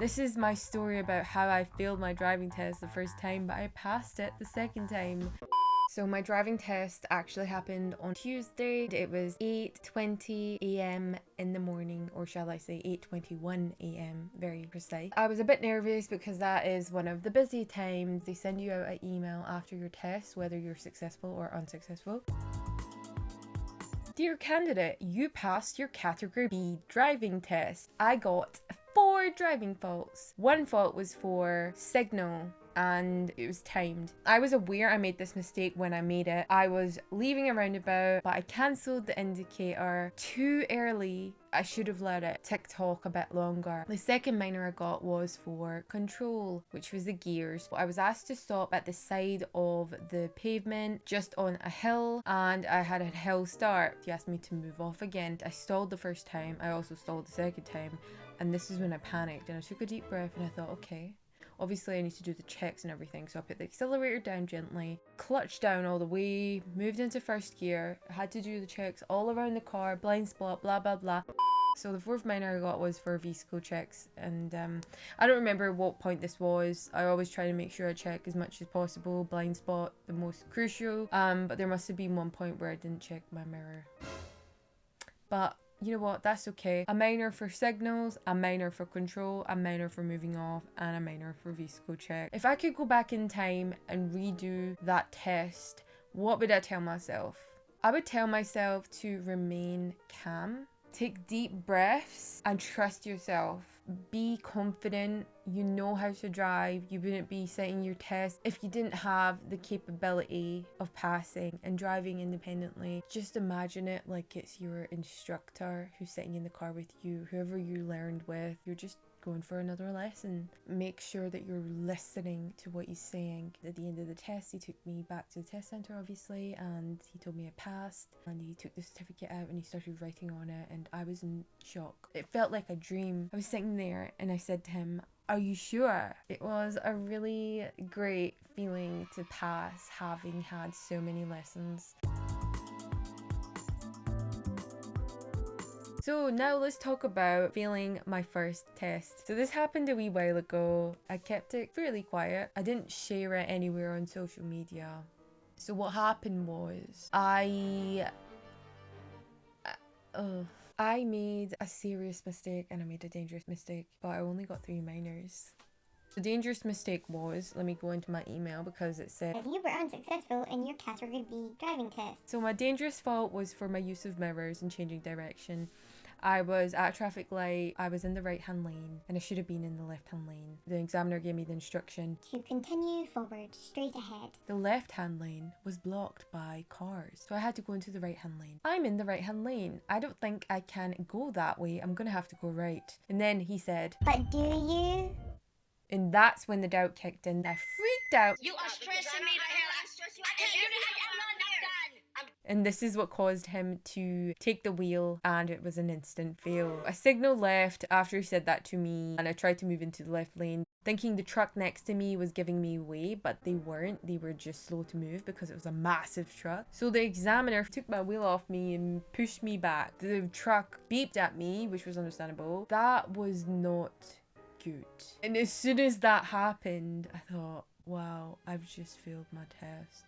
This is my story about how I failed my driving test the first time, but I passed it the second time. So my driving test actually happened on Tuesday. It was 8:20 a.m. in the morning, or shall I say 8:21 a.m. very precise. I was a bit nervous because that is one of the busy times. They send you out an email after your test, whether you're successful or unsuccessful. Dear candidate, you passed your category B driving test. I got 4 driving faults. One fault was for signal and it was timed. I was aware I made this mistake when I made it. I was leaving a roundabout, but I cancelled the indicator too early. I should have let it tick-tock a bit longer. The second minor I got was for control, which was the gears. I was asked to stop at the side of the pavement, just on a hill, and I had a hill start. He asked me to move off again. I stalled the first time, I also stalled the second time, and this is when I panicked and I took a deep breath and I thought, okay, obviously I need to do the checks and everything, so I put the accelerator down gently, clutched down all the way, moved into first gear, had to do the checks all around the car, blind spot, blah blah blah. So the fourth minor I got was for VSCO checks, and I don't remember what point this was. I always try to make sure I check as much as possible, blind spot the most crucial, but there must have been one point where I didn't check my mirror. But you know what, that's okay. A minor for signals, a minor for control, a minor for moving off, and a minor for VSCO check. If I could go back in time and redo that test, what would I tell myself? I would tell myself to remain calm, take deep breaths, and trust yourself. Be confident. You know how to drive. You wouldn't be sitting your test if you didn't have the capability of passing and driving independently. Just imagine it like it's your instructor who's sitting in the car with you, whoever you learned with. You're just going for another lesson. Make sure that you're listening to what he's saying. At the end of the test, he took me back to the test center, obviously, and he told me I passed, and he took the certificate out and he started writing on it, and I was in shock. It felt like a dream. I was sitting there and I said to him, "Are you sure?" It was a really great feeling to pass, having had so many lessons. So now let's talk about failing my first test. So this happened a wee while ago. I kept it fairly quiet. I didn't share it anywhere on social media. So what happened was I made a serious mistake and I made a dangerous mistake, but I only got 3 minors. The dangerous mistake was, let me go into my email because it said, you were unsuccessful in your category B driving test. So my dangerous fault was for my use of mirrors and changing direction. I was at a traffic light, I was in the right hand lane, and I should have been in the left hand lane. The examiner gave me the instruction to continue forward, straight ahead. The left hand lane was blocked by cars, so I had to go into the right hand lane. I'm in the right hand lane. I don't think I can go that way. I'm gonna have to go right. And then he said, "But do you?" And that's when the doubt kicked in. I freaked out. You are stressing me the hell out. I can't do it. I'm done. And this is what caused him to take the wheel, and it was an instant fail. I signaled left after he said that to me, and I tried to move into the left lane, thinking the truck next to me was giving me way, but they weren't. They were just slow to move because it was a massive truck. So the examiner took my wheel off me and pushed me back. The truck beeped at me, which was understandable. That was not good. And as soon as that happened, I thought, wow, I've just failed my test.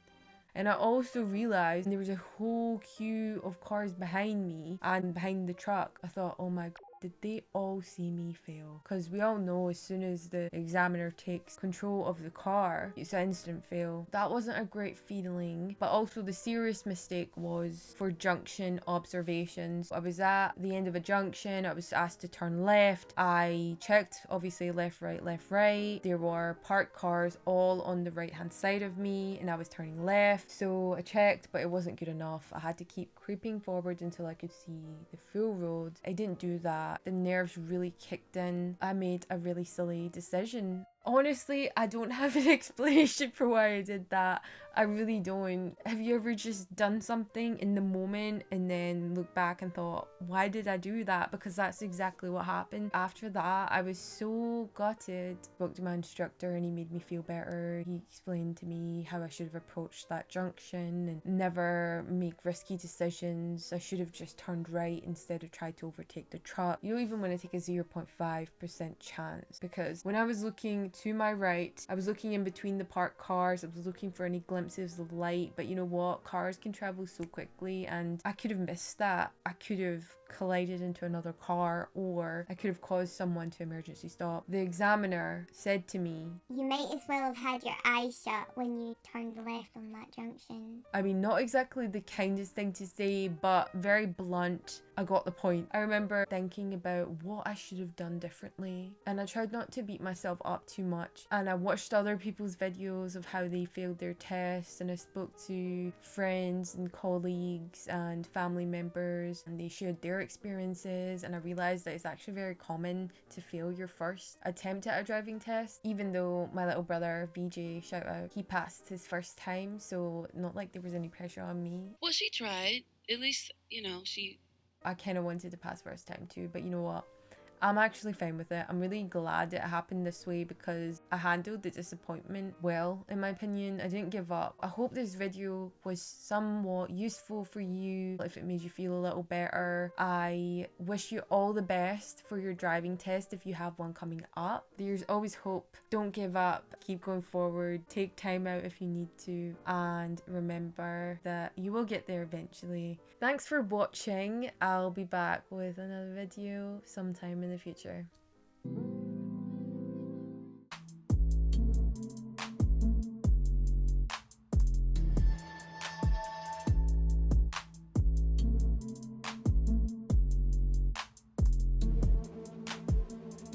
And I also realised there was a whole queue of cars behind me and behind the truck. I thought, oh my god, did they all see me fail? Because we all know as soon as the examiner takes control of the car, it's an instant fail. That wasn't a great feeling. But also the serious mistake was for junction observations. I was at the end of a junction. I was asked to turn left. I checked, obviously, left, right. There were parked cars all on the right hand side of me and I was turning left. So I checked, but it wasn't good enough. I had to keep creeping forward until I could see the full road. I didn't do that. The nerves really kicked in. I made a really silly decision. Honestly, I don't have an explanation for why I did that. I really don't. Have you ever just done something in the moment and then looked back and thought, why did I do that? Because that's exactly what happened. After that, I was so gutted. Spoke to my instructor and he made me feel better. He explained to me how I should have approached that junction and never make risky decisions. I should have just turned right instead of tried to overtake the truck. You don't even want to take a 0.5% chance, because when I was looking to my right, I was looking in between the parked cars. I was looking for any glimpses of light, but you know what? Cars can travel so quickly and I could have missed that. I could have collided into another car, or I could have caused someone to emergency stop. The examiner said to me, You might as well have had your eyes shut when you turned left on that junction. I mean, not exactly the kindest thing to say, but very blunt. I got the point. I remember thinking about what I should have done differently, and I tried not to beat myself up too much. And I watched other people's videos of how they failed their tests, and I spoke to friends and colleagues and family members, and they shared their experiences. And I realized that it's actually very common to fail your first attempt at a driving test, even though my little brother VJ, shout out, he passed his first time, so not like there was any pressure on me. Well, she tried. At least, she. I kind of wanted to pass first time too, but you know what? I'm actually fine with it. I'm really glad it happened this way because I handled the disappointment well, in my opinion. I didn't give up. I hope this video was somewhat useful for you, if it made you feel a little better. I wish you all the best for your driving test if you have one coming up. There's always hope. Don't give up. Keep going forward. Take time out if you need to. And remember that you will get there eventually. Thanks for watching. I'll be back with another video sometime in the future.